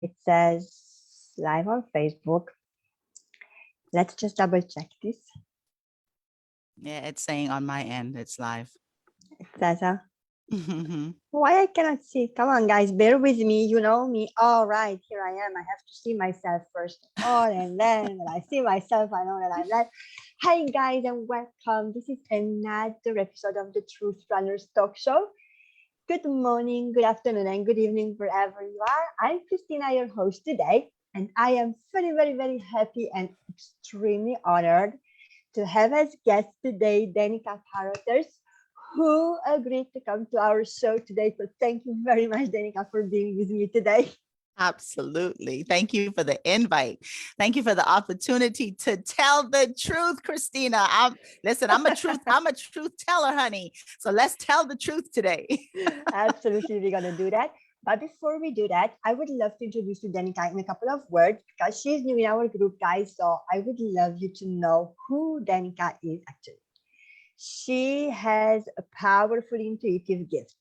It says live on Facebook. Let's just double check this. Yeah, it's saying on my end, it's live. It says, why I cannot see? Come on, guys, bear with me. You know me. All right, here I am. I have to see myself first of all, and then when I see myself, I know that I'm live. Hi, guys, and welcome. This is another episode of the Truth Runners Talk Show. Good morning, good afternoon, and good evening, wherever you are. I'm Christina, your host today, and I am very, very, very happy and extremely honored to have as guest today Denika Carothers, who agreed to come to our show today. So thank you very much, Denika, for being with me today. Absolutely. Thank you for the invite. Thank you for the opportunity to tell the truth, Christina. Listen, I'm a truth teller, honey. So let's tell the truth today. Absolutely, we're gonna do that. But before we do that, I would love to introduce you Denika in a couple of words because she's new in our group, guys. So I would love you to know who Denika is actually. She has a powerful intuitive gift,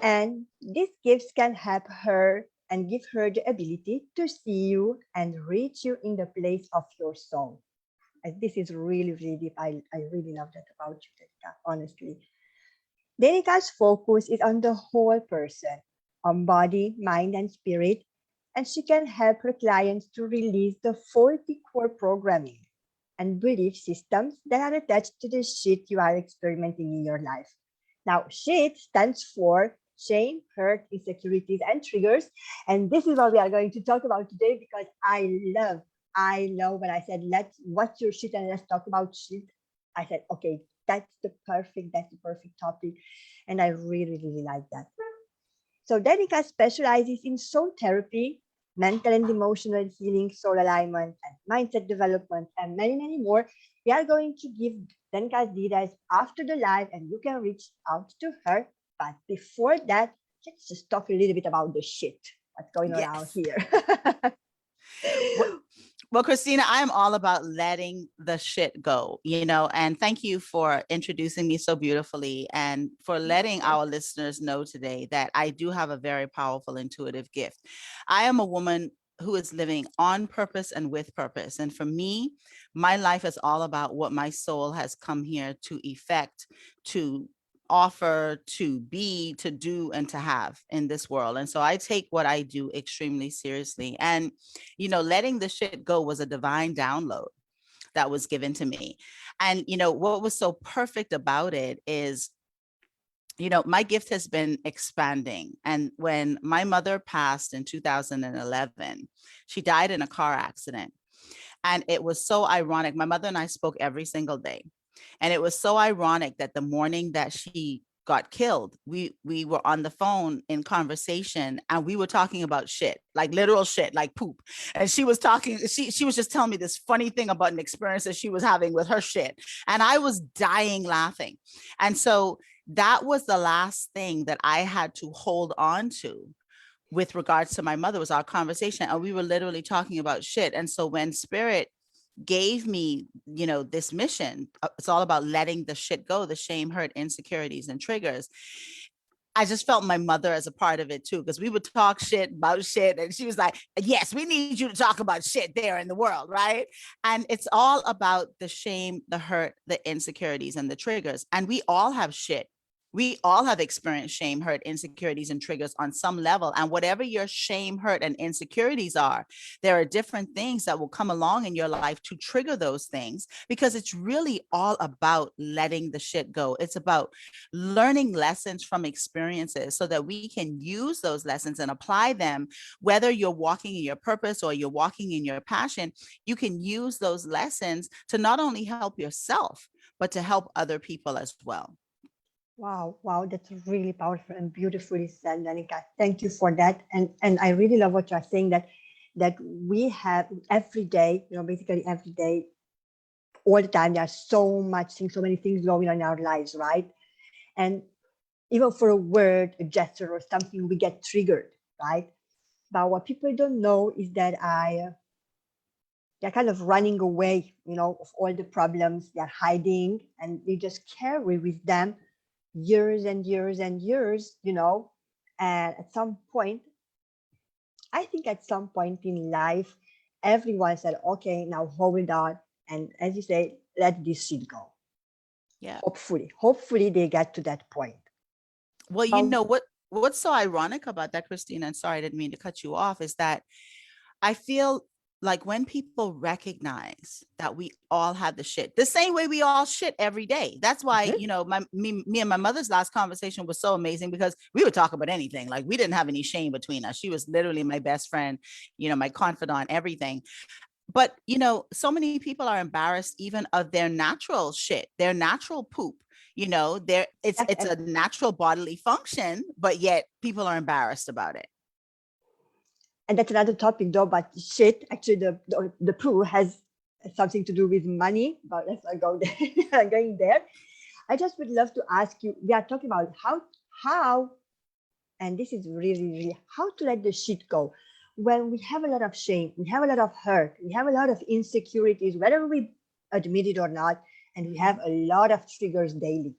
and these gifts can help her and give her the ability to see you and reach you in the place of your soul. And this is really, really deep. I really love that about you, Denika, honestly. Denika's focus is on the whole person, on body, mind, and spirit, and she can help her clients to release the faulty core programming and belief systems that are attached to the shit you are experimenting in your life. Now, shit stands for shame, hurt, insecurities, and triggers. And this is what we are going to talk about today because I love when I said, what's your shit and let's talk about shit. I said, okay, that's the perfect topic. And I really, really like that. So Denika specializes in soul therapy, mental and emotional healing, soul alignment, and mindset development, and many, many more. We are going to give Denika's details after the live, and you can reach out to her. But before that, let's just talk a little bit about the shit. What's going on out Yes. here? Well, Christina, I'm all about letting the shit go, and thank you for introducing me so beautifully and for letting our listeners know today that I do have a very powerful intuitive gift. I am a woman who is living on purpose and with purpose. And for me, my life is all about what my soul has come here to effect, to offer, to be, to do, and to have in this world. And so I take what I do extremely seriously. And letting the shit go was a divine download that was given to me. And, what was so perfect about it is, my gift has been expanding. And when my mother passed in 2011, she died in a car accident. And it was so ironic. My mother and I spoke every single day. And it was so ironic that the morning that she got killed, we were on the phone in conversation and we were talking about shit, like literal shit, like poop. And she was just telling me this funny thing about an experience that she was having with her shit. And I was dying laughing. And so that was the last thing that I had to hold on to with regards to my mother, was our conversation. And we were literally talking about shit. And so when spirit gave me, this mission, it's all about letting the shit go, the shame, hurt, insecurities, and triggers. I just felt my mother as a part of it too, because we would talk shit about shit. And she was like, yes, we need you to talk about shit there in the world, right? And it's all about the shame, the hurt, the insecurities, and the triggers. And we all have shit. We all have experienced shame, hurt, insecurities, and triggers on some level. And whatever your shame, hurt, and insecurities are, there are different things that will come along in your life to trigger those things, because it's really all about letting the shit go. It's about learning lessons from experiences so that we can use those lessons and apply them. Whether you're walking in your purpose or you're walking in your passion, you can use those lessons to not only help yourself, but to help other people as well. Wow, that's really powerful and beautifully said, Danica. Thank you for that. And I really love what you're saying, that we have every day, basically every day, all the time, there's so much things, so many things going on in our lives, right? And even for a word, a gesture, or something, we get triggered, right? But what people don't know is that they're kind of running away, of all the problems. They're hiding, and they just carry with them years and years and years, and at some point I think at some point in life, everyone said, okay, now hold on. And as you say, let this shit go. Yeah. Hopefully they get to that point. Well, you Um, know what's so ironic about that, Christina, and sorry, I didn't mean to cut you off, is that I feel like when people recognize that we all have the shit, the same way we all shit every day. That's why, mhm, me and my mother's last conversation was so amazing because we would talk about anything. Like we didn't have any shame between us. She was literally my best friend, my confidant, everything. But, so many people are embarrassed even of their natural shit, their natural poop. It's yeah, it's a natural bodily function, but yet people are embarrassed about it. and that's another topic though, but shit, actually the poo has something to do with money, but let's not go there. Going there. I just would love to ask you, we are talking about how, and this is really, really how to let the shit go. When we have a lot of shame, we have a lot of hurt, we have a lot of insecurities, whether we admit it or not, and we have Mhm. a lot of triggers daily.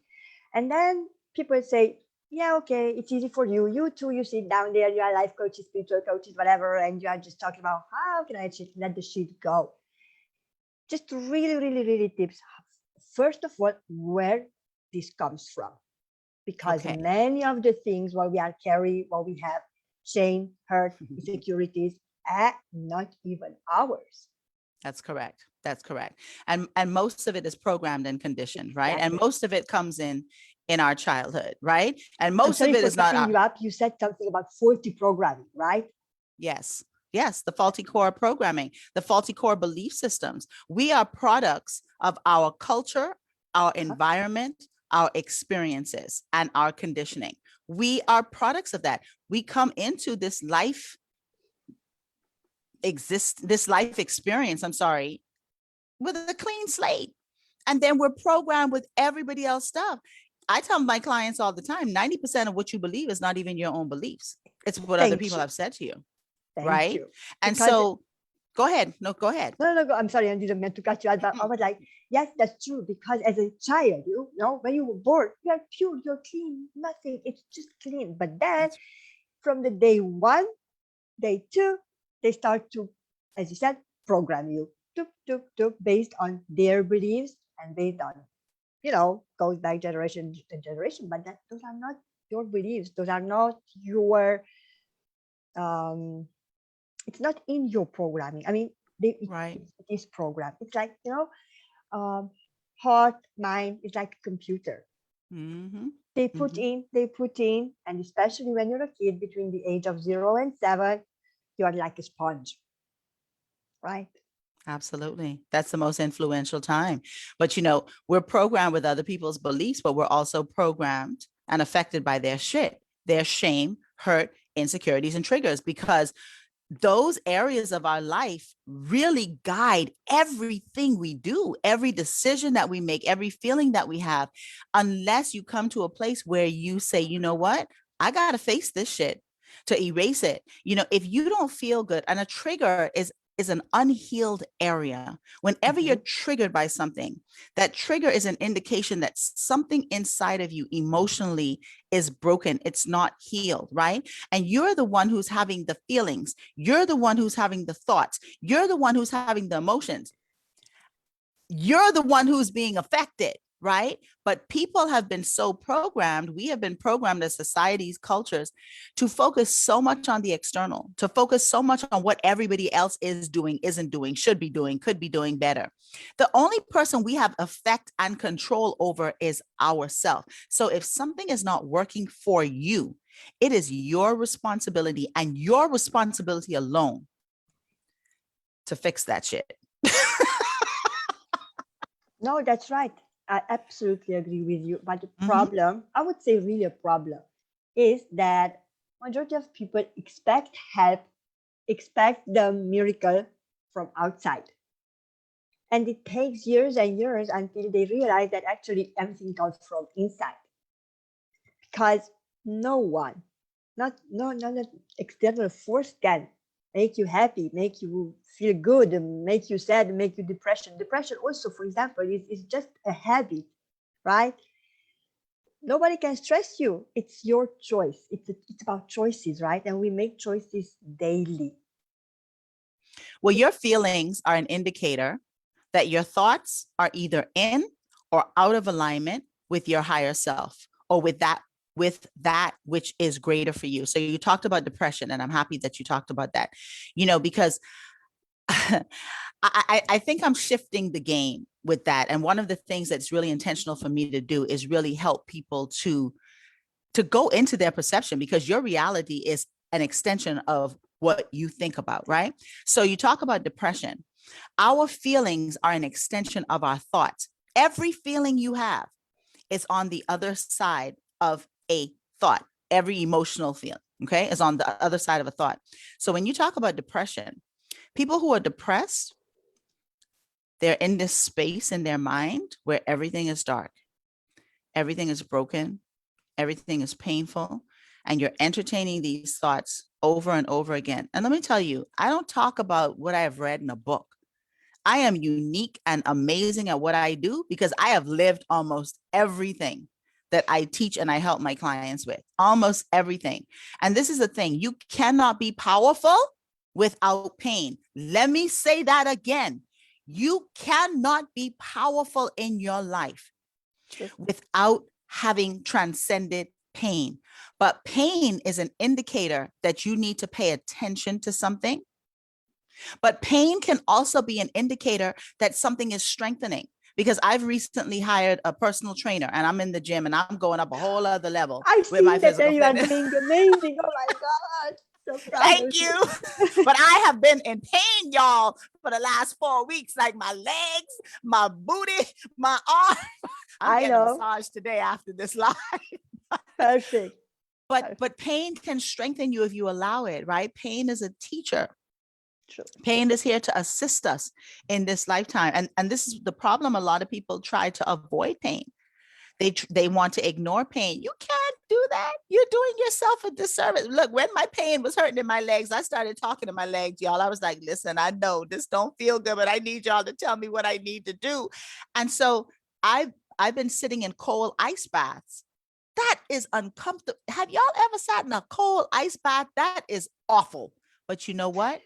And then people say, yeah, okay, it's easy for you. You too, you sit down there, you are life coaches, spiritual coaches, whatever, and you are just talking about how can I just let the shit go. Just really, really, really tips. First of all, where this comes from. Because Okay. many of the things what we are carrying, what we have, shame, hurt, insecurities, are not even ours. That's correct. That's correct. And most of it is programmed and conditioned, right? And Exactly. most of it comes in our childhood, right? And I'm most of sorry it for is not cutting our. you up. You said something about 40 programming, right? Yes. Yes, the faulty core programming, the faulty core belief systems. We are products of our culture, our Uh-huh. environment, our experiences, and our conditioning. We are products of that. We come into this life experience, I'm sorry, with a clean slate. And then we're programmed with everybody else stuff. I tell my clients all the time, 90% of what you believe is not even your own beliefs. It's what other Thank people you. have said to you. Thank Right. you. And Because so go ahead. No, go ahead. no, no, no, I'm sorry, I didn't mean to cut you out, but I was like, yes, that's true. Because as a child, you know, when you were born, you are pure, you're clean, nothing, it's just clean. But then That's from the day one, day two, they start to, as you said, program you tuk, tuk, tuk, based on their beliefs and based on, goes back generation to generation. But those are not your beliefs. Those are not your, um, it's not in your programming. I mean, right. it is programmed. It's like, heart, mind is like a computer. Mm-hmm. They put in, and especially when you're a kid between the age of 0 and 7, you are like a sponge, right? Absolutely. That's the most influential time. But we're programmed with other people's beliefs, but we're also programmed and affected by their shit, their shame, hurt, insecurities, and triggers, because those areas of our life really guide everything we do, every decision that we make, every feeling that we have, unless you come to a place where you say, you know what, I got to face this shit to erase it. If you don't feel good, and a trigger is an unhealed area. Whenever you're Mhm. triggered by something, that trigger is an indication that something inside of you emotionally is broken. It's not healed, right? And you're the one who's having the feelings. You're the one who's having the thoughts. You're the one who's having the emotions. You're the one who's being affected, right? But people have been so programmed, we have been programmed as societies, cultures, to focus so much on the external, to focus so much on what everybody else is doing, isn't doing, should be doing, could be doing better. The only person we have effect and control over is ourselves. So if something is not working for you, it is your responsibility and your responsibility alone to fix that shit. No, that's right. I absolutely agree with you. But the Mm-hmm. problem, I would say really a problem, is that majority of people expect help, expect the miracle from outside. And it takes years and years until they realize that actually everything comes from inside. Because no one, not no none of external force can make you happy, make you feel good, make you sad, make you depression. Depression also, for example, is just a habit, right? Nobody can stress you. It's your choice. It's about choices, right? And we make choices daily. Well, your feelings are an indicator that your thoughts are either in or out of alignment with your higher self, or with that which is greater for you. So you talked about depression, and I'm happy that you talked about that, because I think I'm shifting the game with that. And one of the things that's really intentional for me to do is really help people to go into their perception, because your reality is an extension of what you think about, right? So you talk about depression. Our feelings are an extension of our thoughts. Every feeling you have is on the other side of a thought. Every emotional feeling, okay, is on the other side of a thought. So when you talk about depression, people who are depressed, they're in this space in their mind where everything is dark, everything is broken, everything is painful, and you're entertaining these thoughts over and over again. And let me tell you, I don't talk about what I have read in a book. I am unique and amazing at what I do because I have lived almost everything that I teach and I help my clients with, almost everything. And this is the thing, you cannot be powerful without pain. Let me say that again. You cannot be powerful in your life True. without having transcended pain. But pain is an indicator that you need to pay attention to something. But pain can also be an indicator that something is strengthening. Because I've recently hired a personal trainer and I'm in the gym and I'm going up a whole other level I've with my seen that physical and you are fitness. doing amazing. Oh my God. So proud Thank of you. you. But I have been in pain, y'all, for the last 4 weeks. Like my legs, my booty, my arm. I'm I getting a know. massage today after this live. Perfect. But pain can strengthen you if you allow it, right? Pain is a teacher. True. Pain is here to assist us in this lifetime. And this is the problem. A lot of people try to avoid pain. They want to ignore pain. You can't do that. You're doing yourself a disservice. Look, when my pain was hurting in my legs, I started talking to my legs, y'all. I was like, listen, I know this don't feel good, but I need y'all to tell me what I need to do. And so I've been sitting in cold ice baths. That is uncomfortable. Have y'all ever sat in a cold ice bath? That is awful. But you know what?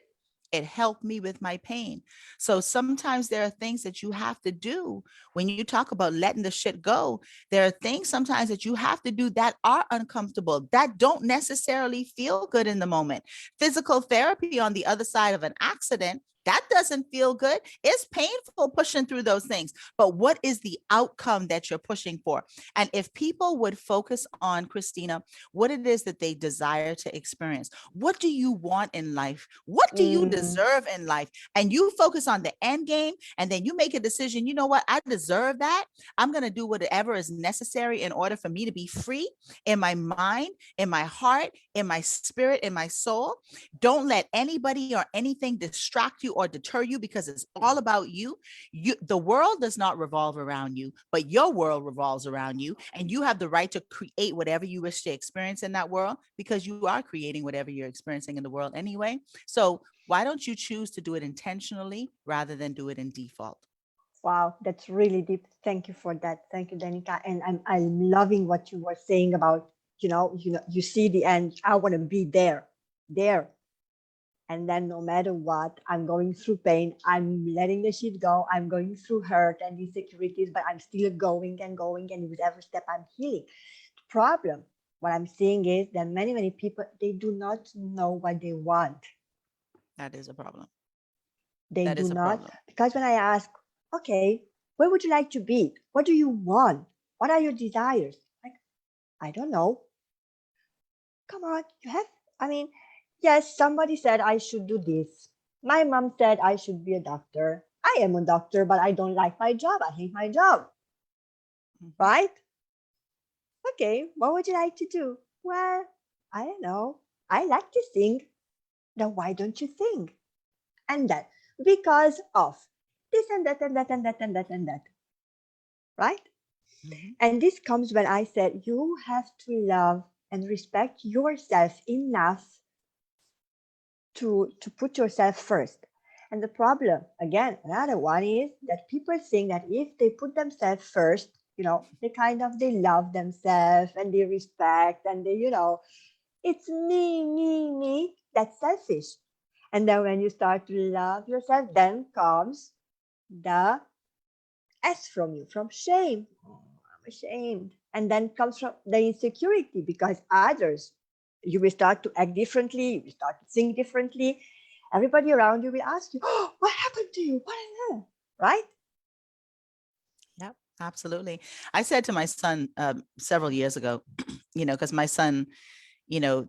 It helped me with my pain. So sometimes there are things that you have to do when you talk about letting the shit go. There are things sometimes that you have to do that are uncomfortable, that don't necessarily feel good in the moment. Physical therapy on the other side of an accident, that doesn't feel good. It's painful pushing through those things. But what is the outcome that you're pushing for? And if people would focus on, Christina, what it is that they desire to experience, what do you want in life? What do you Mm, deserve in life? And you focus on the end game, and then you make a decision. You know what? I deserve that. I'm going to do whatever is necessary in order for me to be free in my mind, in my heart, in my spirit, in my soul. Don't let anybody or anything distract you or deter you, because it's all about you. The world does not revolve around you, but your world revolves around you, and you have the right to create whatever you wish to experience in that world, because you are creating whatever you're experiencing in the world anyway. So why don't you choose to do it intentionally rather than do it in default? wow, that's really deep. Thank you for that. Thank you, Danica. And I'm loving what you were saying about, you see the end. I want to be there. And then no matter what, I'm going through pain. I'm letting the shit go. I'm going through hurt and insecurities, but I'm still going and going. And with every step, I'm healing. The problem, what I'm seeing is that many people, they do not know what they want. That is a problem. They That do is a not. problem. Because when I ask, okay, where would you like to be? What do you want? What are your desires? Like, I don't know. Come on, you have, I mean, yes, somebody said I should do this. My mom said I should be a doctor. I am a doctor, but I don't like my job. I hate my job, Mhm. right? Okay, what would you like to do? Well, I don't know. I like to sing. Then why don't you sing? And that because of this and that and that and that and that and that, right? Mhm. And this comes when I said you have to love and respect yourself enough to put yourself first. And the problem, again, another one is that people think that if they put themselves first, they kind of, they love themselves and they respect and they, it's me. That's selfish. And then when you start to love yourself, then comes the S from you, from shame. Oh, I'm ashamed. And then comes from the insecurity because others, you will start to act differently, you will start to think differently. Everybody around you will ask you, oh, what happened to you? What is that? Right? Yep, absolutely. I said to my son several years ago, because my son, you know,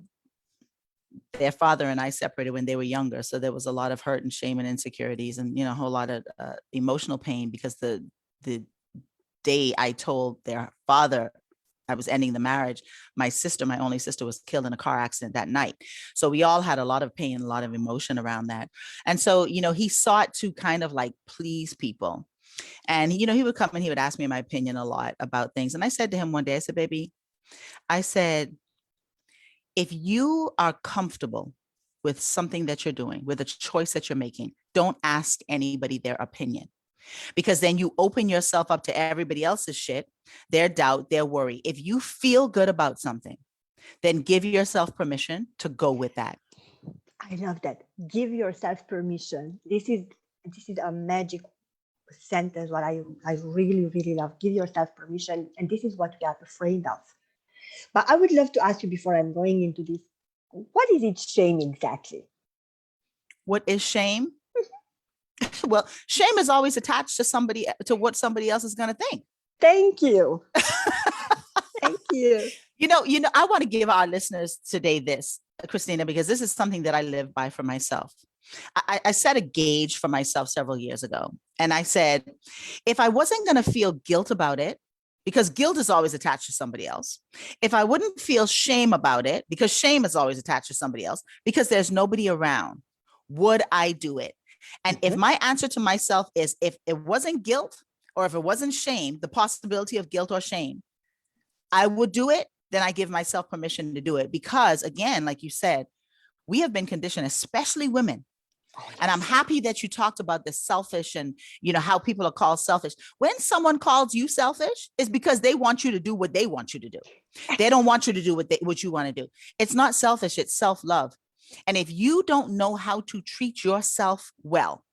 their father and I separated when they were younger. So there was a lot of hurt and shame and insecurities and, a whole lot of emotional pain because the day I told their father I was ending the marriage, my sister, my only sister, was killed in a car accident that night. So we all had a lot of pain, a lot of emotion around that. And so, he sought to kind of like please people. And, he would come and he would ask me my opinion a lot about things. And I said to him one day, I said, baby, I said, if you are comfortable with something that you're doing, with a choice that you're making, don't ask anybody their opinion, because then you open yourself up to everybody else's shit, their doubt, their worry. If you feel good about something, then give yourself permission to go with that. I love that. Give yourself permission. This is a magic sentence what I really, really love. Give yourself permission. And this is what we are afraid of. But I would love to ask you before I'm going into this, what is it shame exactly? What is shame? Well, shame is always attached to what somebody else is going to think. Thank you. Thank you. I want to give our listeners today this, Christina, because this is something that I live by for myself. I set a gauge for myself several years ago. And I said, if I wasn't going to feel guilt about it, because guilt is always attached to somebody else. If I wouldn't feel shame about it, because shame is always attached to somebody else, because there's nobody around, would I do it? And if my answer to myself is, if it wasn't guilt or if it wasn't shame, the possibility of guilt or shame, I would do it, then I give myself permission to do it. Because again, like you said, we have been conditioned, especially women. Oh, yes. And I'm happy that you talked about the selfish and, how people are called selfish. When someone calls you selfish, it's because they want you to do what they want you to do. They don't want you to do what you want to do. It's not selfish, it's self-love. And if you don't know how to treat yourself well,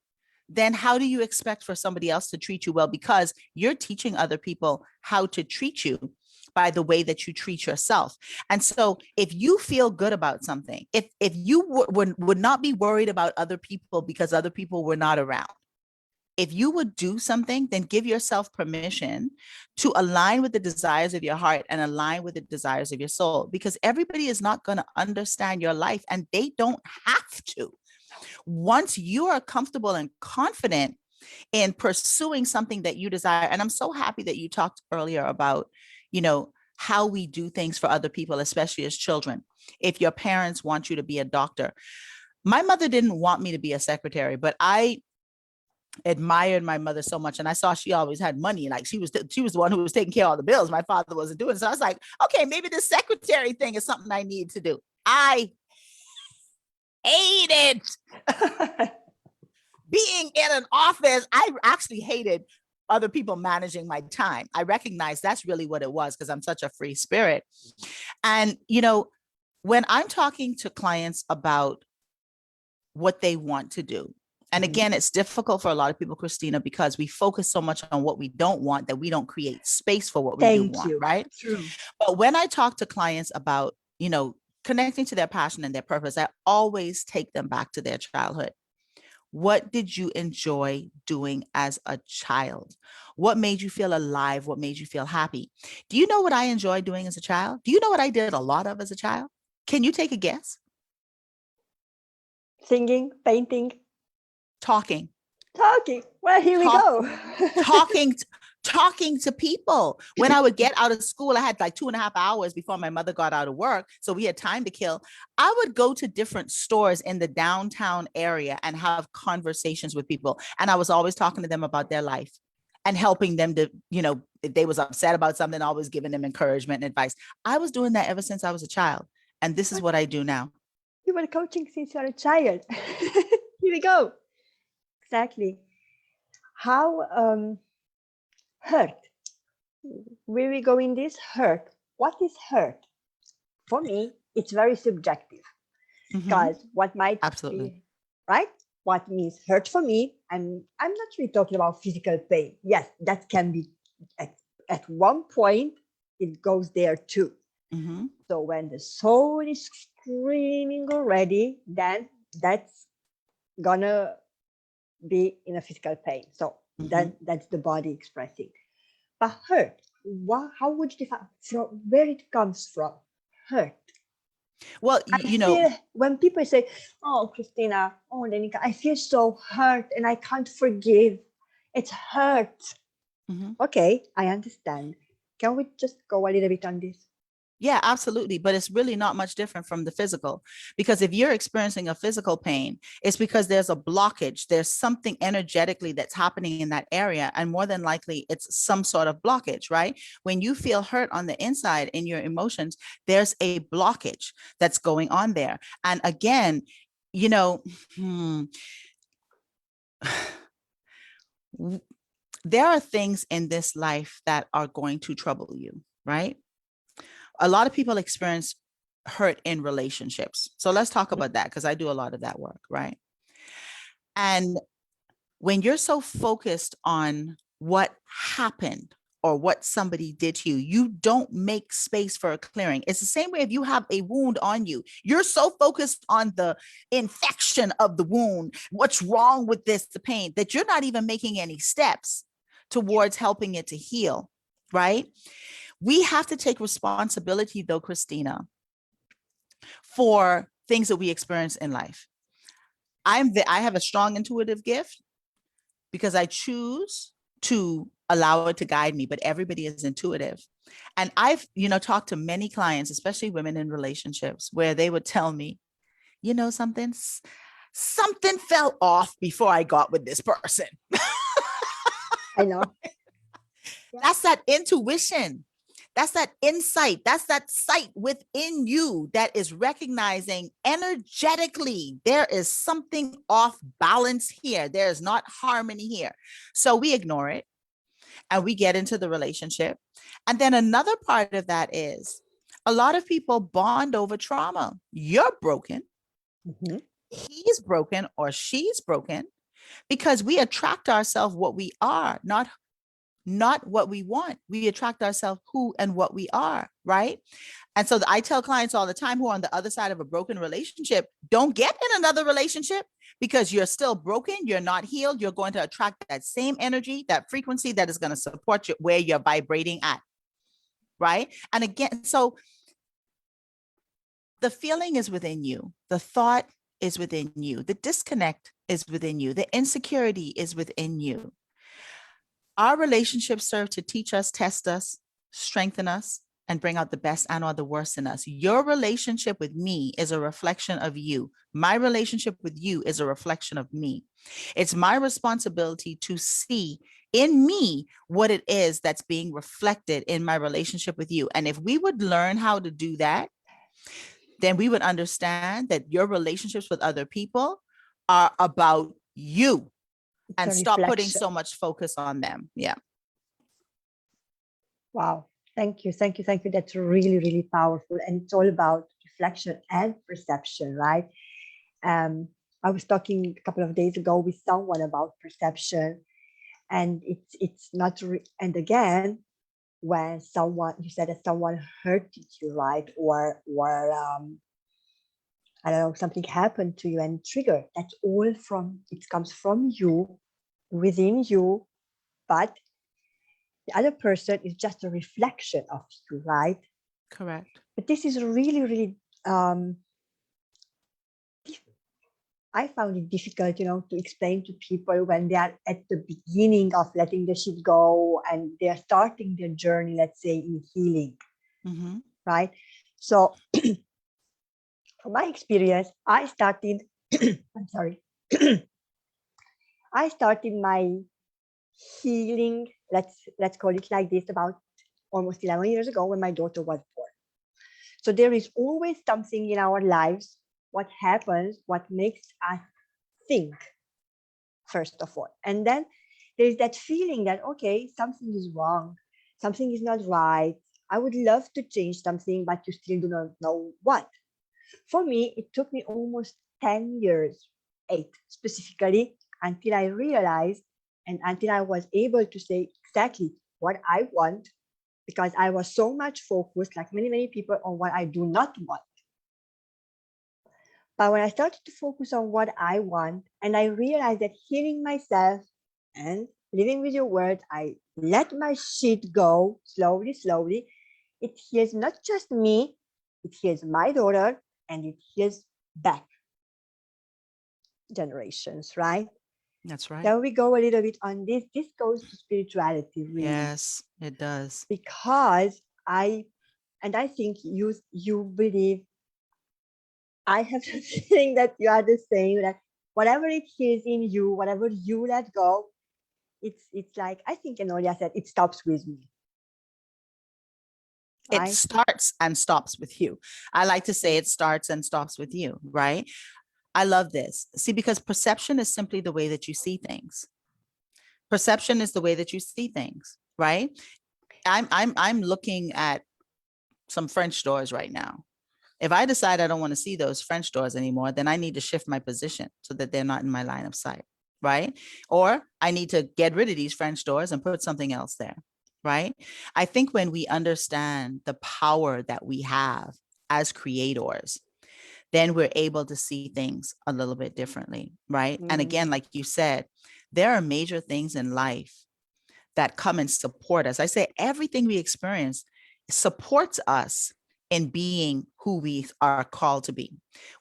then how do you expect for somebody else to treat you well? Because you're teaching other people how to treat you by the way that you treat yourself. And so if you feel good about something, if you would not be worried about other people because other people were not around, if you would do something, then give yourself permission to align with the desires of your heart and align with the desires of your soul, because everybody is not going to understand your life and they don't have to. Once you are comfortable and confident in pursuing something that you desire, and I'm so happy that you talked earlier about, how we do things for other people, especially as children. If your parents want you to be a doctor, my mother didn't want me to be a secretary, but I admired my mother so much, and I saw she always had money. Like she was the one who was taking care of all the bills. My father wasn't doing. So I was like, okay, maybe this secretary thing is something I need to do. I hated being in an office. I actually hated other people managing my time. I recognize that's really what it was, because I'm such a free spirit. And, when I'm talking to clients about what they want to do, and again, it's difficult for a lot of people, Christina, because we focus so much on what we don't want that we don't create space for what we do want, right? True. But when I talk to clients about, connecting to their passion and their purpose, I always take them back to their childhood. What did you enjoy doing as a child? What made you feel alive? What made you feel happy? Do you know what I enjoyed doing as a child? Do you know what I did a lot of as a child? Can you take a guess? Singing, painting, talking. Well, here we go. Talking to people. When I would get out of school, I had like 2.5 hours before my mother got out of work. So we had time to kill. I would go to different stores in the downtown area and have conversations with people. And I was always talking to them about their life and helping them to, if they was upset about something, always giving them encouragement and advice. I was doing that ever since I was a child. And this is what I do now. You were coaching since you were a child. Here we go. Exactly. How hurt where we go in this hurt. What is hurt? For me, it's very subjective Mhm. because what might Absolutely. be right, what means hurt for me, and I'm not really talking about physical pain. Yes, that can be at, at one point it goes there too. Mhm. So when the soul is screaming already, then that's gonna be in a physical pain. So Mhm. then that's the body expressing. But hurt, how would you define from where it comes from? Hurt. Well, I feel when people say, "Oh, Christina, oh, Denika, I feel so hurt and I can't forgive." It's hurt. mhm. Okay, I understand. Can we just go a little bit on this? Yeah, absolutely. But it's really not much different from the physical. Because if you're experiencing a physical pain, it's because there's a blockage. There's something energetically that's happening in that area. And more than likely, it's some sort of blockage, right? When you feel hurt on the inside in your emotions, there's a blockage that's going on there. And again, you know, there are things in this life that are going to trouble you, right? A lot of people experience hurt in relationships. So let's talk about that because I do a lot of that work, right? And when you're so focused on what happened or what somebody did to you, you don't make space for a clearing. It's the same way if you have a wound on you, you're so focused on the infection of the wound, what's wrong with this, the pain, that you're not even making any steps towards helping it to heal, right? We have to take responsibility, though, Christina, for things that we experience in life. I have a strong intuitive gift because I choose to allow it to guide me, but everybody is intuitive. And I've, talked to many clients, especially women in relationships, where they would tell me, something, something fell off before I got with this person. I know. Yeah. That's that intuition. That's that insight. That's that sight within you that is recognizing energetically there is something off balance here. There is not harmony here. So we ignore it and we get into the relationship. And then another part of that is a lot of people bond over trauma. You're broken. Mhm. He's broken or she's broken because we attract ourselves what we are, not what we want. We attract ourselves who and what we are, right? And so I tell clients all the time who are on the other side of a broken relationship, don't get in another relationship because you're still broken, you're not healed, you're going to attract that same energy, that frequency that is going to support you where you're vibrating at, right? And again, so the feeling is within you, the thought is within you, the disconnect is within you, the insecurity is within you. Our relationships serve to teach us, test us, strengthen us, and bring out the best and or the worst in us. Your relationship with me is a reflection of you. My relationship with you is a reflection of me. It's my responsibility to see in me what it is that's being reflected in my relationship with you. And if we would learn how to do that, then we would understand that your relationships with other people are about you It's and a stop putting reflection. so much focus on them. Yeah. Wow. Thank you. Thank you. Thank you. That's really, really powerful. And it's all about reflection and perception, right? Um, I was talking a couple of days ago with someone about perception, and it's not. And again, when someone you said that someone hurted you, right, or I don't know, something happened to you and trigger. That's all from. It comes from you, within you, but the other person is just a reflection of you, right? Correct. But this is really, really, um, I found it difficult, to explain to people when they are at the beginning of letting the shit go and they're starting their journey, let's say, in healing, Mm-hmm. right? So, from my experience, I started, I'm sorry, I started my healing, let's call it like this, about almost 11 years ago when my daughter was born. So there is always something in our lives, what happens, what makes us think, first of all. And then there's that feeling that, okay, something is wrong. something is not right. I would love to change something, but you still do not know what. For me, it took me almost 10 years, 8 specifically, until I realized and until I was able to say exactly what I want, because I was so much focused, like many, many people, on what I do not want. But when I started to focus on what I want, and I realized that healing myself and living with your words, I let my shit go slowly, slowly. It heals not just me, it heals my daughter, and it heals back generations, right? That's right. Then we go a little bit on this. This goes to spirituality, really, Yes, it does. because I think you believe, I have the feeling that you are the same. That whatever it is in you, whatever you let go, it's like, I think Enolia said, it stops with me, It right? starts and stops with you. I like to say it starts and stops with you, right? I love this. See, because perception is simply the way that you see things. Perception is the way that you see things, right? I'm looking at some French doors right now. If I decide I don't want to see those French doors anymore, then I need to shift my position so that they're not in my line of sight, right? Or I need to get rid of these French doors and put something else there, right? I think when we understand the power that we have as creators, then we're able to see things a little bit differently, right? And again, Mm, like you said, there are major things in life that come and support us. I say everything we experience supports us in being who we are called to be.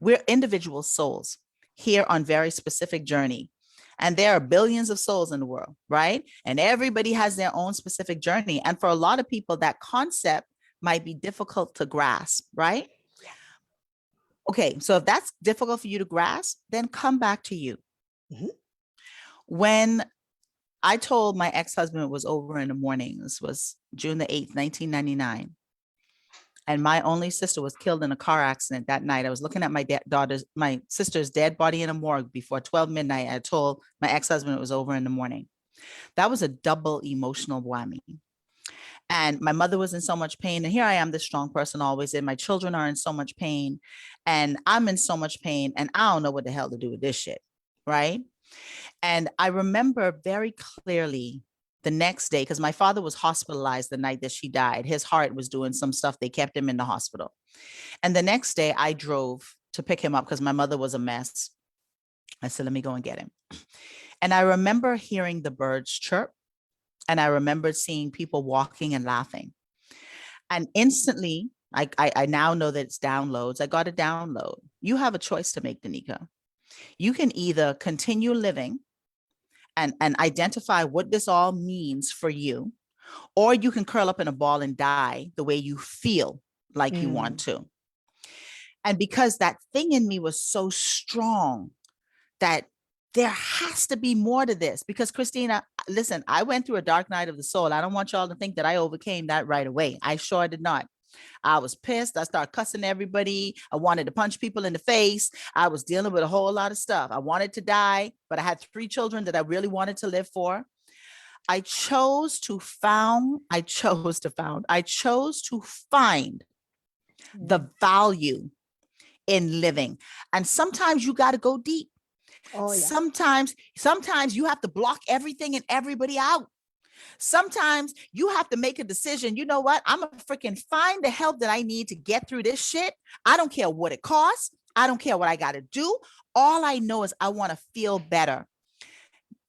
We're individual souls here on very specific journey. And there are billions of souls in the world, right? And everybody has their own specific journey. And for a lot of people, that concept might be difficult to grasp, right? yeah. Okay, so if that's difficult for you to grasp, then come back to you. Mhm. When I told my ex-husband it was over in the morning, this was June the 8th, 1999. And my only sister was killed in a car accident that night. I was looking at my sister's dead body in a morgue before 12 midnight. I told my ex-husband it was over in the morning. That was a double emotional whammy. And my mother was in so much pain. And here I am, this strong person always in. My children are in so much pain. And I'm in so much pain. And I don't know what the hell to do with this shit. Right. And I remember very clearly the next day, because my father was hospitalized the night that she died. His heart was doing some stuff. They kept him in the hospital. And the next day I drove to pick him up because my mother was a mess. I said, let me go and get him. And I remember hearing the birds chirp. And I remembered seeing people walking and laughing. And instantly, I now know that it's downloads. I got a download. You have a choice to make, Denika. You can either continue living and identify what this all means for you, or you can curl up in a ball and die the way you feel like you want Mm. to. And because that thing in me was so strong that there has to be more to this. Because Christina, listen, I went through a dark night of the soul. I don't want y'all to think that I overcame that right away. I sure did not. I was pissed. I started cussing everybody. I wanted to punch people in the face. I was dealing with a whole lot of stuff. I wanted to die, but I had 3 children that I really wanted to live for. I chose to find the Mm. value in living. And sometimes you got to go deep. Oh yeah. Sometimes you have to block everything and everybody out. Sometimes you have to make a decision. You know what? I'm gonna freaking find the help that I need to get through this shit. I don't care what it costs. I don't care what I got to do. All I know is I want to feel better.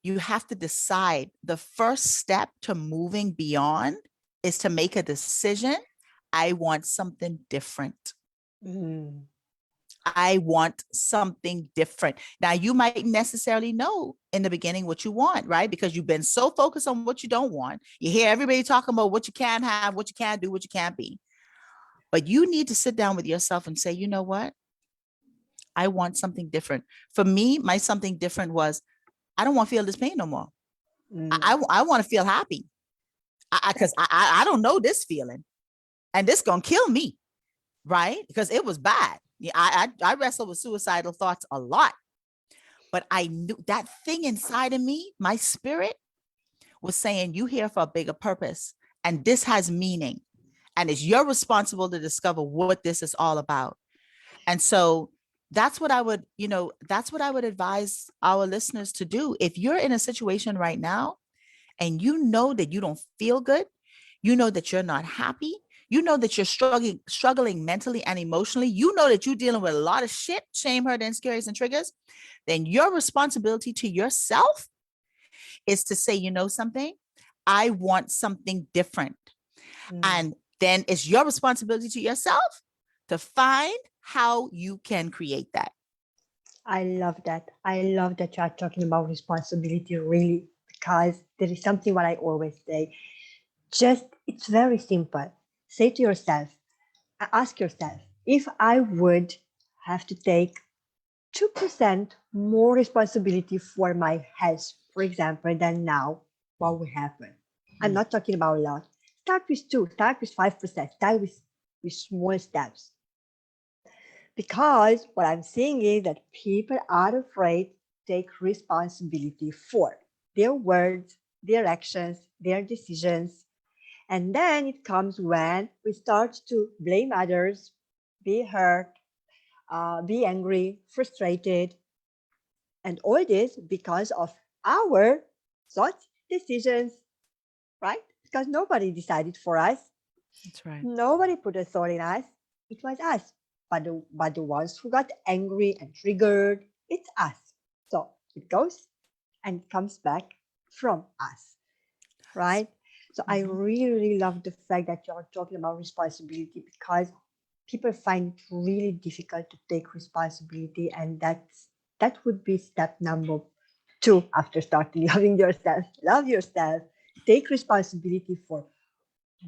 You have to decide. The first step to moving beyond is to make a decision. I want something different. Mm. I want something different. Now, you might necessarily know in the beginning what you want, right? Because you've been so focused on what you don't want. You hear everybody talking about what you can have, what you can't do, what you can't be. But you need to sit down with yourself and say, you know what? I want something different. For me, my something different was I don't want to feel this pain no more. Mm. I want to feel happy because Right. I don't know this feeling and this going to kill me, right? Because it was bad. Yeah, I wrestle with suicidal thoughts a lot. But I knew that thing inside of me, my spirit was saying, you here for a bigger purpose. and this has meaning, and it's your responsibility to discover what this is all about. And so that's what I would, that's what I would advise our listeners to do. If you're in a situation right now and you know that you don't feel good, you know that you're not happy, you know that you're struggling mentally and emotionally, you know that you're dealing with a lot of shit, shame, hurt, insecurities, and triggers, then your responsibility to yourself is to say, you know something, I want something different. And then it's your responsibility to yourself to find how you can create that. I love that. I love that you are talking about responsibility, really, because there is something what I always say. Just, it's very simple. Say to yourself, ask yourself, if I would have to take 2% more responsibility for my health, for example, than now, what would happen? I'm not talking about a lot. Start with 2, start with 5%, start with small steps. Because what I'm saying is that people are afraid to take responsibility for their words, their actions, their decisions. And then it comes when we start to blame others, be hurt, be angry, frustrated, and all this because of our thoughts, decisions, right? Because nobody decided for us. That's right. Nobody put a thought in us. It was us. But the ones who got angry and triggered, it's us. So it goes and comes back from us, right? So I really, really love the fact that you're talking about responsibility, because people find it really difficult to take responsibility, and that would be step number 2 after starting loving yourself. Love yourself. Take responsibility for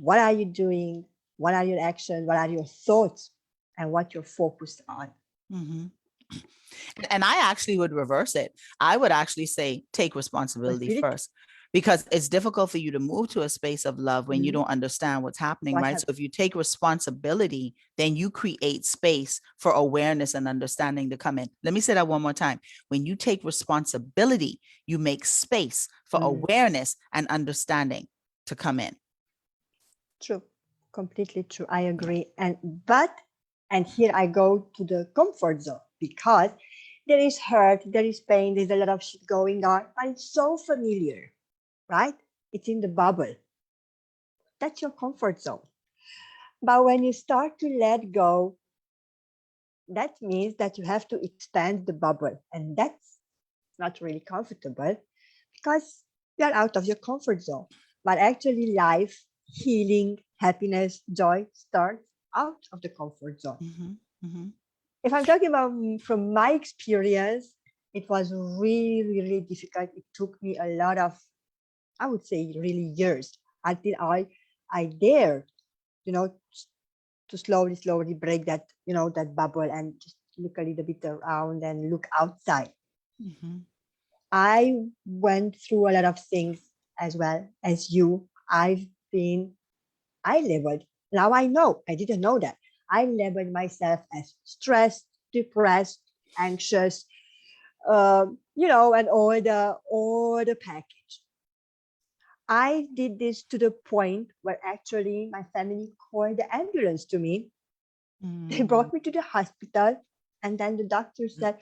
what are you doing, what are your actions, what are your thoughts, and what you're focused on. Mm-hmm. And I actually would reverse it. I would actually say, take responsibility first, because it's difficult for you to move to a space of love when you don't understand what's happening, right? So if you take responsibility, then you create space for awareness and understanding to come in. Let me say that one more time. When you take responsibility, you make space for awareness and understanding to come in. True. Completely true. I agree. And here I go to the comfort zone, because there is hurt, there is pain, there's a lot of shit going on, but it's so familiar, right? It's in the bubble. That's your comfort zone. But when you start to let go, that means that you have to expand the bubble. And that's not really comfortable, because you're out of your comfort zone. But actually, life, healing, happiness, joy starts out of the comfort zone. If I'm talking about from my experience, it was really, really difficult. It took me a lot of, I would say, really years until I dared, you know, to slowly break that, that bubble, and just look a little bit around and look outside. I went through a lot of things as well as you. I labeled, now I know, I didn't know that. I labeled myself as stressed, depressed, anxious, and all the package. I did this to the point where actually my family called the ambulance to me. They brought me to the hospital, and then the doctor said,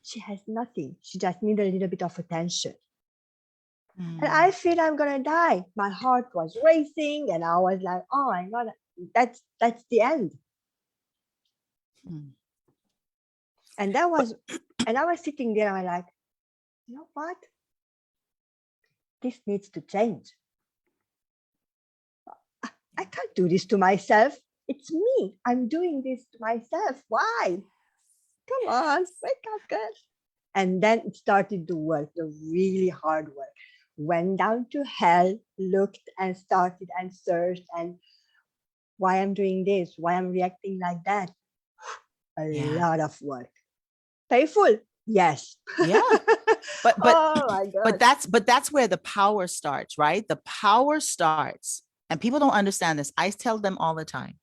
she has nothing. She just needs a little bit of attention. And I feel I'm gonna die. My heart was racing, and I was like, oh my God, that's the end. And I was sitting there, and I'm like, you know what? This needs to change. I can't do this to myself. It's me. I'm doing this to myself. Why? Come on, wake up, girl. And then it started the work, the really hard work. Went down to hell, looked and started and searched, and why I'm doing this, why I'm reacting like that. A lot of work. Painful? Yes. Yeah. But oh my God. but that's where the power starts, right? The power starts, and people don't understand this. I tell them all the time.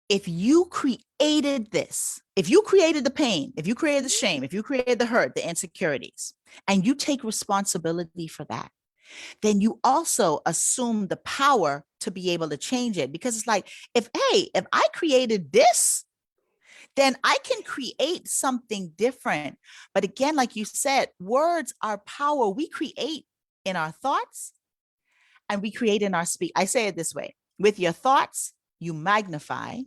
If you created this, if you created the pain, if you created the shame, if you created the hurt, the insecurities, and you take responsibility for that, then you also assume the power to be able to change it. Because it's like, if I created this, then I can create something different. But again, like you said, words are power. We create in our thoughts and we create in our speech. I say it this way: with your thoughts, you magnify,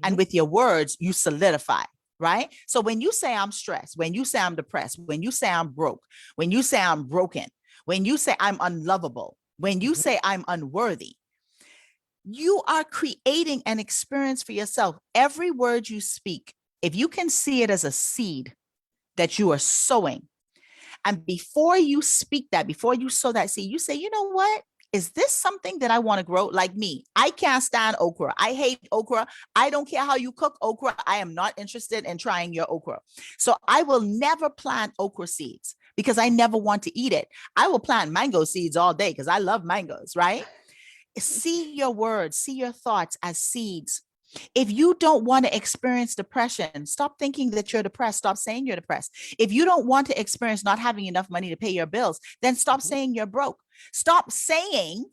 and with your words, you solidify. Right? So when you say I'm stressed, when you say I'm depressed, when you say I'm broke, when you say I'm broken, when you say I'm unlovable, when you say I'm unworthy, you are creating an experience for yourself. Every word you speak, if you can see it as a seed that you are sowing, and before you speak that, before you sow that seed, you say, you know what? Is this something that I want to grow? Like me, I can't stand okra. I hate okra. I don't care how you cook okra. I am not interested in trying your okra. So I will never plant okra seeds because I never want to eat it. I will plant mango seeds all day because I love mangoes, right? See your words, see your thoughts as seeds. If you don't want to experience depression, stop thinking that you're depressed. Stop saying you're depressed. If you don't want to experience not having enough money to pay your bills, then stop saying you're broke. Stop saying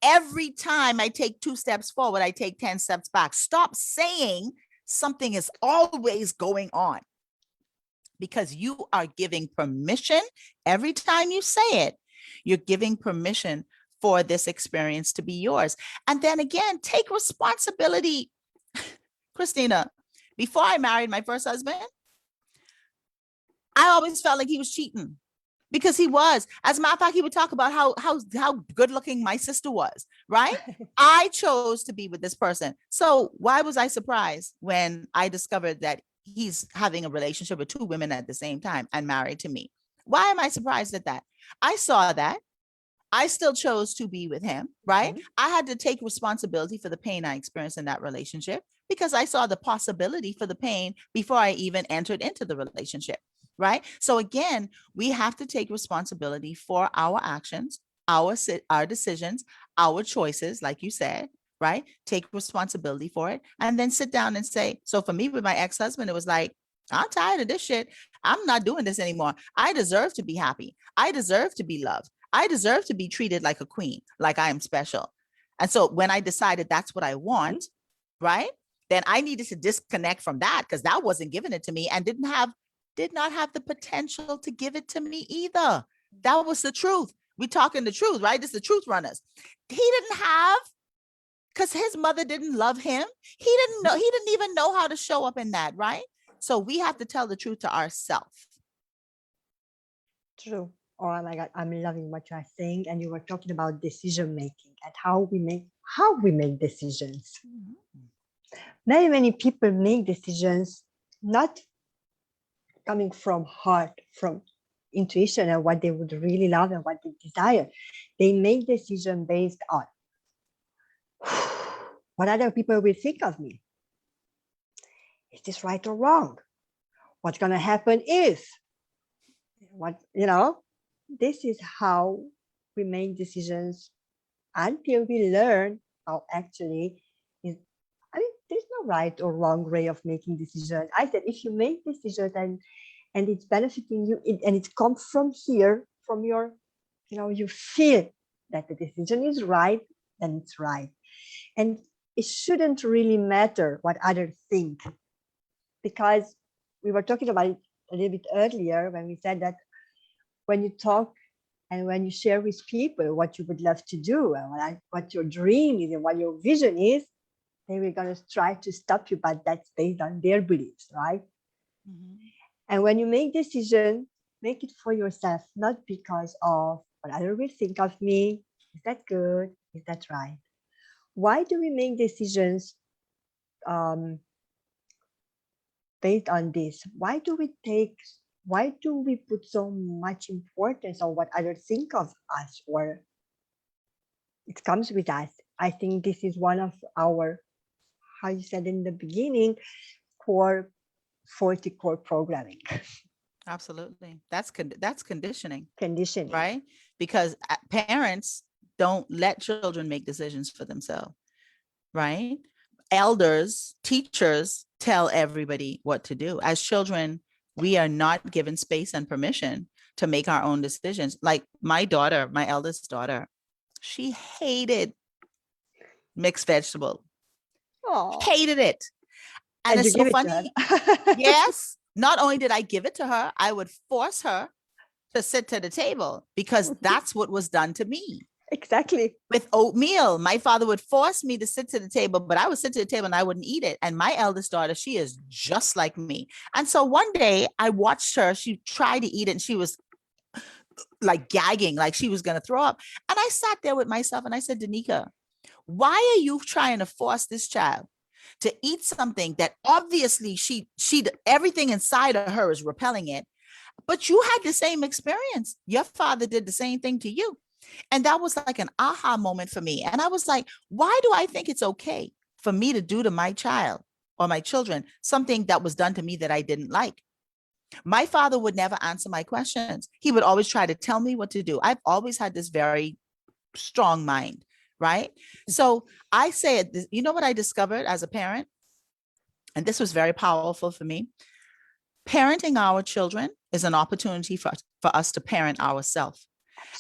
every time I take 2 steps forward, I take 10 steps back. Stop saying something is always going on, because you are giving permission. Every time you say it, you're giving permission for this experience to be yours. And then again, take responsibility. Christina, before I married my first husband, I always felt like he was cheating, because he was. As a matter of fact, he would talk about how good looking my sister was, right? I chose to be with this person. So why was I surprised when I discovered that he's having a relationship with 2 women at the same time and married to me? Why am I surprised at that? I saw that. I still chose to be with him, right? I had to take responsibility for the pain I experienced in that relationship, because I saw the possibility for the pain before I even entered into the relationship, right? So again, we have to take responsibility for our actions, our decisions, our choices, like you said, right? Take responsibility for it, and then sit down and say, so for me with my ex-husband, it was like, I'm tired of this shit. I'm not doing this anymore. I deserve to be happy. I deserve to be loved. I deserve to be treated like a queen, like I am special. And so when I decided that's what I want, right, then I needed to disconnect from that, because that wasn't giving it to me, and did not have the potential to give it to me either. That was the truth. We talking the truth, right? It's the truth runners. He didn't have, because his mother didn't love him. He didn't know. He didn't even know how to show up in that, right? So we have to tell the truth to ourselves. True. Oh my God, I'm loving what you are saying. And you were talking about decision making and how we make decisions. Many people make decisions not coming from heart, from intuition and what they would really love and what they desire. They make decisions based on what other people will think of me. Is this right or wrong? What's going to happen if? This is how we make decisions until we learn how actually is. I mean, there's no right or wrong way of making decisions. I said, if you make decisions and it's benefiting you, and it comes from here, from your, you feel that the decision is right, then it's right. And it shouldn't really matter what others think, because we were talking about it a little bit earlier when we said that when you talk and when you share with people what you would love to do and what your dream is and what your vision is, they were going to try to stop you, but that's based on their beliefs, right? And when you make decisions, make it for yourself, not because of what others will think of me. Is that good? Is that right? Why do we make decisions based on this? Why do we put so much importance on what others think of us, or it comes with us? I think this is one of our, how you said in the beginning, core 40 core programming. Absolutely. That's conditioning, Conditioning. right? Because parents don't let children make decisions for themselves, right? Elders, teachers tell everybody what to do. As children, we are not given space and permission to make our own decisions. Like my daughter, my eldest daughter, she hated mixed vegetable, Oh, hated it. And and you it's so give it to her. funny. Yes, not only did I give it to her, I would force her to sit to the table because that's what was done to me. Exactly. With oatmeal, my father would force me to sit to the table, but I would sit to the table and I wouldn't eat it. And my eldest daughter, she is just like me. And so one day I watched her, she tried to eat it and she was like gagging, like she was going to throw up. And I sat there with myself and I said, Denika, why are you trying to force this child to eat something that obviously she everything inside of her is repelling it, but you had the same experience. Your father did the same thing to you. And that was like an aha moment for me. And I was like, why do I think it's okay for me to do to my child or my children something that was done to me that I didn't like? My father would never answer my questions. He would always try to tell me what to do. I've always had this very strong mind, right? So I say, you know what I discovered as a parent? And this was very powerful for me. Parenting our children is an opportunity for us to parent ourselves.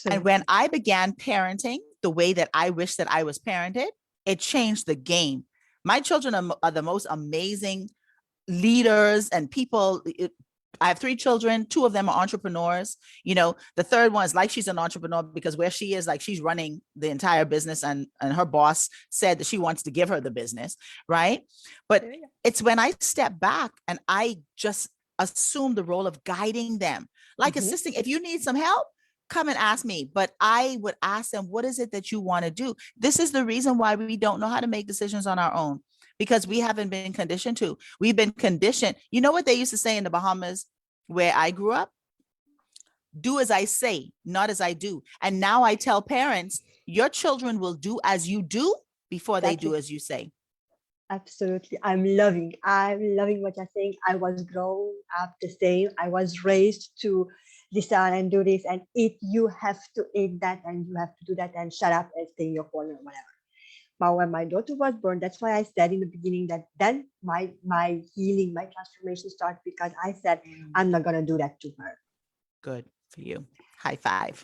And Absolutely. when I began parenting the way that I wish that I was parented, it changed the game. My children are the most amazing leaders and people. I have 3 children. 2 of them are entrepreneurs. You know, the third one is like she's an entrepreneur because where she is, like she's running the entire business and her boss said that she wants to give her the business, right? But it's when I step back and I just assume the role of guiding them, like assisting. If you need some help, come and ask me. But I would ask them, what is it that you want to do? This is the reason why we don't know how to make decisions on our own, because we haven't been conditioned to. We've been conditioned. You know what they used to say in the Bahamas where I grew up? Do as I say, not as I do. And now I tell parents, your children will do as you do before they do Exactly. as you say. Absolutely. I'm loving what you're saying. I was grown up the same. I was raised to listen and do this and eat. You have to eat that and you have to do that and shut up and stay in your corner, whatever. But when my daughter was born, that's why I said in the beginning that then my healing, my transformation started, because I said, I'm not gonna do that to her. Good for you. High five.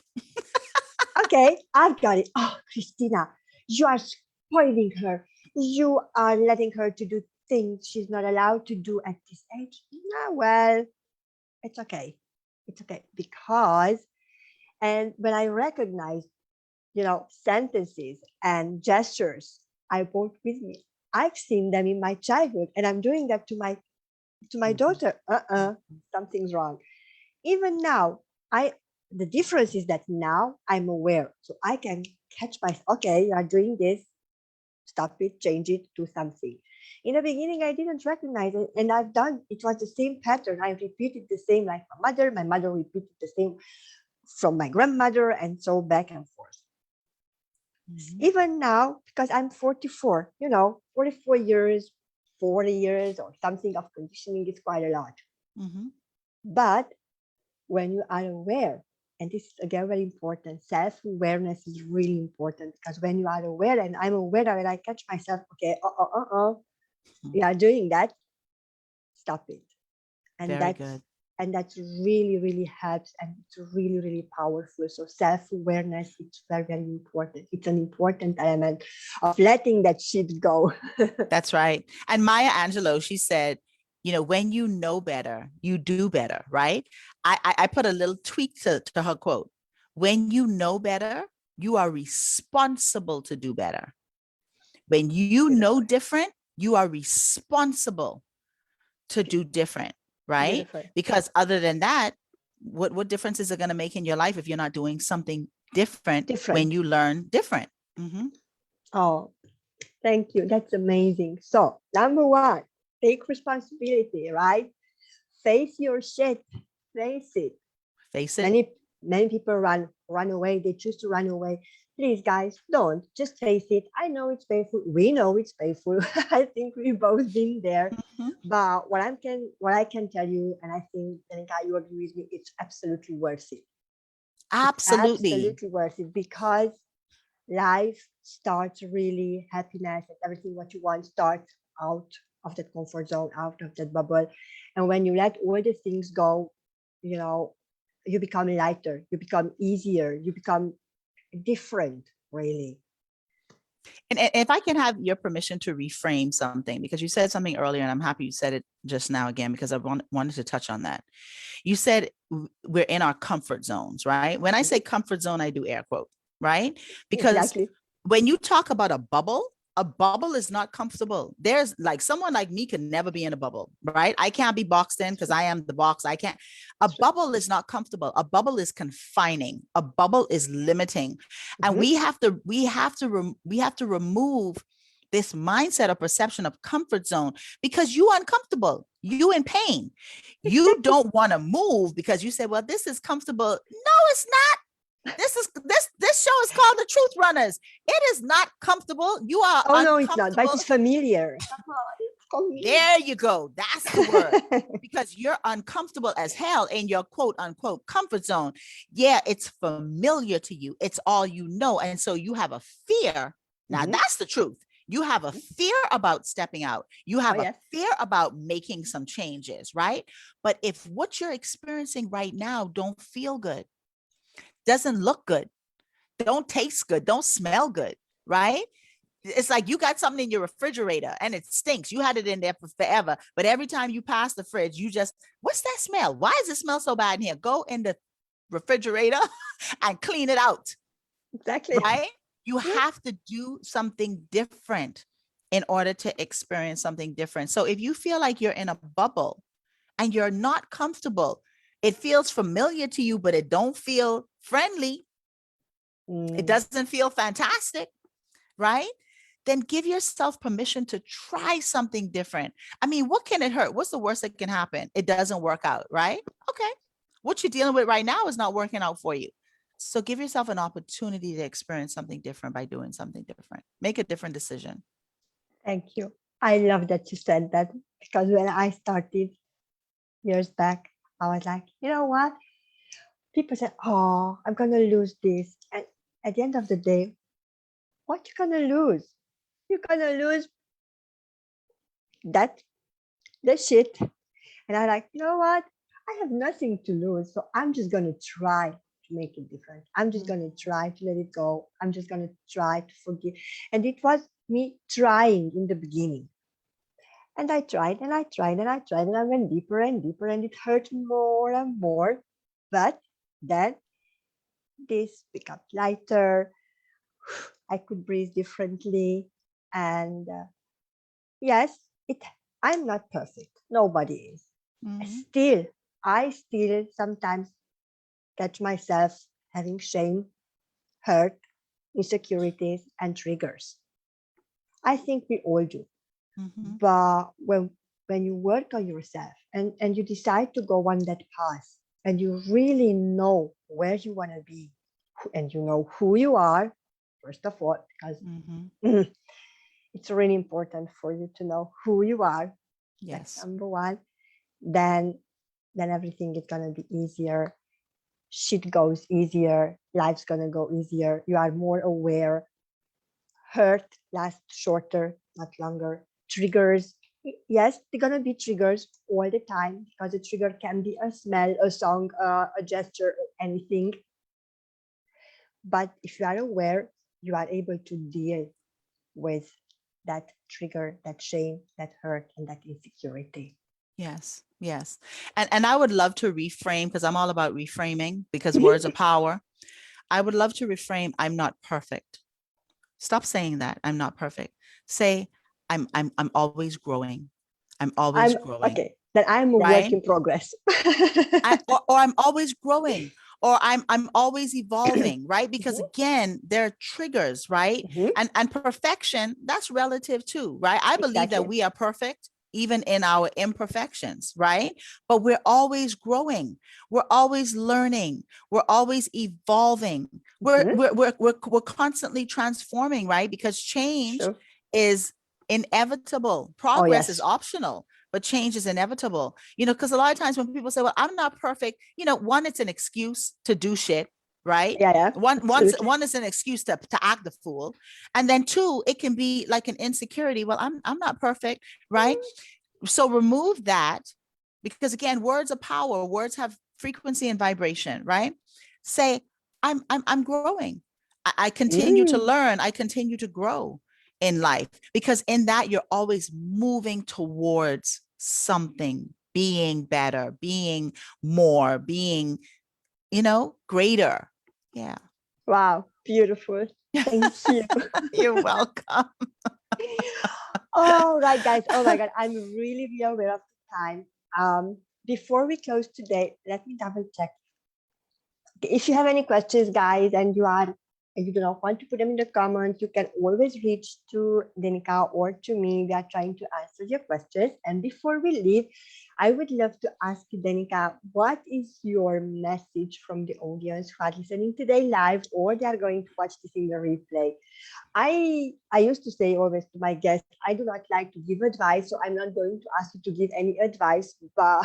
Okay, I've got it. Oh, Christina, you are spoiling her. You are letting her to do things she's not allowed to do at this age. No, well, it's okay. It's okay because, and when I recognize, sentences and gestures I brought with me, I've seen them in my childhood, and I'm doing that to my daughter. Something's wrong. Even now, I the difference is that now I'm aware, so I can catch myself. Okay, you are doing this. Stop it, change it, do something. In the beginning, I didn't recognize it, and I've done. It was the same pattern. I repeated the same like my mother. My mother repeated the same from my grandmother, and so back and forth. Even now, because I'm 44, 44 years, 40 years, or something of conditioning is quite a lot. But when you are aware, and this is again very important, self-awareness is really important, because when you are aware, and I'm aware that I catch myself, okay, you are doing that, stop it. And Very that's good. and that's really, really helps, and it's really, really powerful. So self-awareness, it's very, very important. It's an important element of letting that shit go. That's right. And Maya Angelou, she said, you know, when you know better, you do better, right? I put a little tweak to her quote. When you know better, you are responsible to do better. When you know Beautiful. different, you are responsible to do different, right? Beautiful. Because other than that, what difference is it going to make in your life if you're not doing something different when Different. you learn different? Oh, thank you. That's amazing. So, number one, take responsibility, right? Face your shit. Face it. Face it. Many people run away. They choose to run away. Please, guys, don't. Just face it. I know it's painful. We know it's painful. I think we've both been there. But what I can tell you, and I think Denika, you agree with me, it's absolutely worth it. It's Absolutely. absolutely worth it, because life starts really, happiness and everything what you want starts out of that comfort zone, out of that bubble. And when you let all the things go, you know you become lighter, you become easier, you become different, really. And if I can have your permission to reframe something, because you said something earlier, and I'm happy you said it just now again, because I wanted to touch on that. You said we're in our comfort zones, right? When I say comfort zone, I do air quote, right? Because Exactly. when you talk about a bubble is not comfortable. There's like someone like me could never be in a bubble, right? I can't be boxed in because I am the box. I can't. A bubble is not comfortable. A bubble is confining. A bubble is limiting, and Mhm. we have to remove this mindset or perception of comfort zone because you uncomfortable, you in pain, you Exactly. don't want to move because you say, well, this is comfortable. No, it's not. This show is called The Truth Runners. It is not comfortable. You are Oh no, it's not, but uncomfortable. it's familiar. Come on, it's familiar. There you go. That's the word. Because you're uncomfortable as hell in your quote unquote comfort zone. Yeah, it's familiar to you. It's all you know. And so you have a fear. Now Mhm. that's the truth. You have a fear about stepping out. You Oh have a yes. fear about making some changes, right? But if what you're experiencing right now don't feel good, doesn't look good, don't taste good, don't smell good, right? It's like you got something in your refrigerator and it stinks. You had it in there for forever. But every time you pass the fridge, you just, what's that smell? Why does it smell so bad in here? Go in the refrigerator and clean it out, Exactly. right? You Yeah. have to do something different in order to experience something different. So if you feel like you're in a bubble and you're not comfortable, it feels familiar to you, but it don't feel friendly. It Mm. doesn't feel fantastic, right? Then give yourself permission to try something different. I mean, what can it hurt? What's the worst that can happen? It doesn't work out, right? Okay. What you're dealing with right now is not working out for you. So give yourself an opportunity to experience something different by doing something different. Make a different decision. Thank you. I love that you said that because when I started years back, I was like, you know what? People say, "Oh, I'm gonna lose this," and at the end of the day, what you gonna lose? You're gonna lose that the shit. And I like, you know what? I have nothing to lose, so I'm just gonna try to make it different. I'm just gonna try to let it go. I'm just gonna try to forgive. And it was me trying in the beginning. And I tried and I tried and I tried and I went deeper and deeper and it hurt more and more. But then this became lighter. I could breathe differently. And yes, it. I'm not perfect. Nobody is. Mhm. Still, I still sometimes catch myself having shame, hurt, insecurities, and triggers. I think we all do. Mhm. But when you work on yourself and you decide to go on that path and you really know where you want to be and you know who you are, first of all, because Mhm. it's really important for you to know who you are. That's Yes. number one. Then everything is gonna be easier. Shit goes easier. Life's gonna go easier. You are more aware. Hurt lasts shorter, not longer. Triggers, yes, they're gonna be triggers all the time because a trigger can be a smell, a song, a gesture, anything. But if you are aware, you are able to deal with that trigger, that shame, that hurt, and that insecurity. Yes. Yes. And I would love to reframe because I'm all about reframing because words are power. I would love to reframe I'm not perfect. Stop saying that. I'm not perfect. Say I'm always growing. I'm always I'm growing, okay. Then I'm a work right? in progress. Or I'm always growing, or I'm always evolving, right? Because Mhm, again, there are triggers, right? mhm, And perfection, that's relative too, right? I believe that exactly. we are perfect even in our imperfections, right? But we're always growing, we're always learning, we're always evolving, Mhm, we're constantly transforming, right? Because change sure. is inevitable, Oh progress is yes. optional, but change is inevitable. Because a lot of times when people say, well, I'm not perfect, one, it's an excuse to do shit, right? Yeah, yeah. Absolutely. One is an excuse to act the fool. And then two, it can be like an insecurity. Well, I'm not perfect, right? So remove that, because again, words are power. Words have frequency and vibration, right? Say, I'm growing. I continue to Mm, learn. I continue to grow in life, because in that you're always moving towards something, being better, being more, being, greater. Yeah. wow, beautiful. Thank you. You're welcome. All right, guys. Oh my God, I'm really, really aware of the time. Before we close today, let me double check. If you have any questions, guys, and you do not want to put them in the comments, you can always reach to Denika or to me. We are trying to answer your questions. And before we leave, I would love to ask you, Denika, what is your message from the audience who are listening today live, or they are going to watch this in the replay? I used to say always to my guests, I do not like to give advice, so I'm not going to ask you to give any advice, but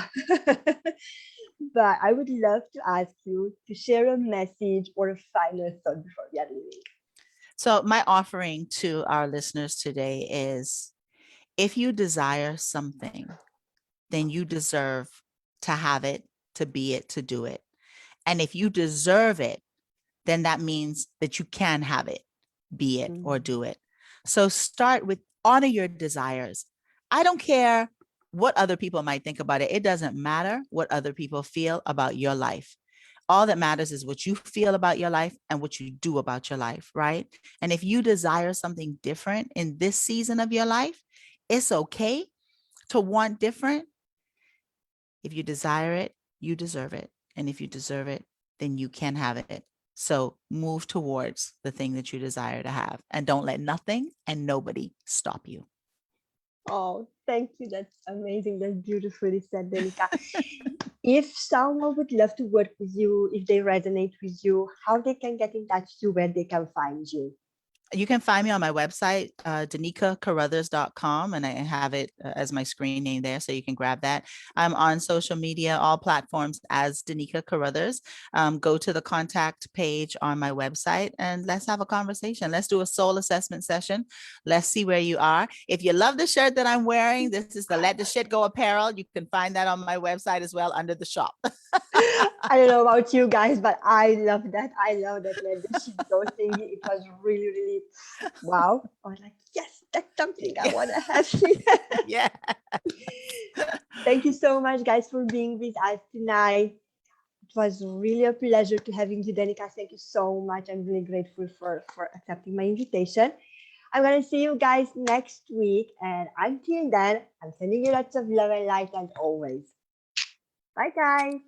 but I would love to ask you to share a message or a final thought before we are leaving. So, my offering to our listeners today is, if you desire something, then you deserve to have it, to be it, to do it. And if you deserve it, then that means that you can have it, be it, or Mm. do it. So start with, honor your desires. I don't care what other people might think about it. It doesn't matter what other people feel about your life. All that matters is what you feel about your life and what you do about your life, right? And if you desire something different in this season of your life, it's okay to want different. If you desire it, you deserve it. And if you deserve it, then you can have it. So move towards the thing that you desire to have, and don't let nothing and nobody stop you. Oh, thank you. That's amazing. That's beautifully said, Denika. If someone would love to work with you, if they resonate with you, how they can get in touch with you, where they can find you? You can find me on my website, DenikaCarothers.com, and I have it as my screen name there, so you can grab that. I'm on social media, all platforms, as Denika Carothers. Go to the contact page on my website and let's have a conversation. Let's do a soul assessment session. Let's see where you are. If you love the shirt that I'm wearing, this is the Let the Shit Go apparel. You can find that on my website as well, under the shop. I don't know about you guys, but I love that. I love that leadership go thingy. It was really, really wow. I was like, yes, that's something I Yeah. want to have. Yeah. Thank you so much, guys, for being with us tonight. It was really a pleasure to having you, Denika. Thank you so much. I'm really grateful for accepting my invitation. I'm gonna see you guys next week, and until then, I'm sending you lots of love and light as always. Bye, guys.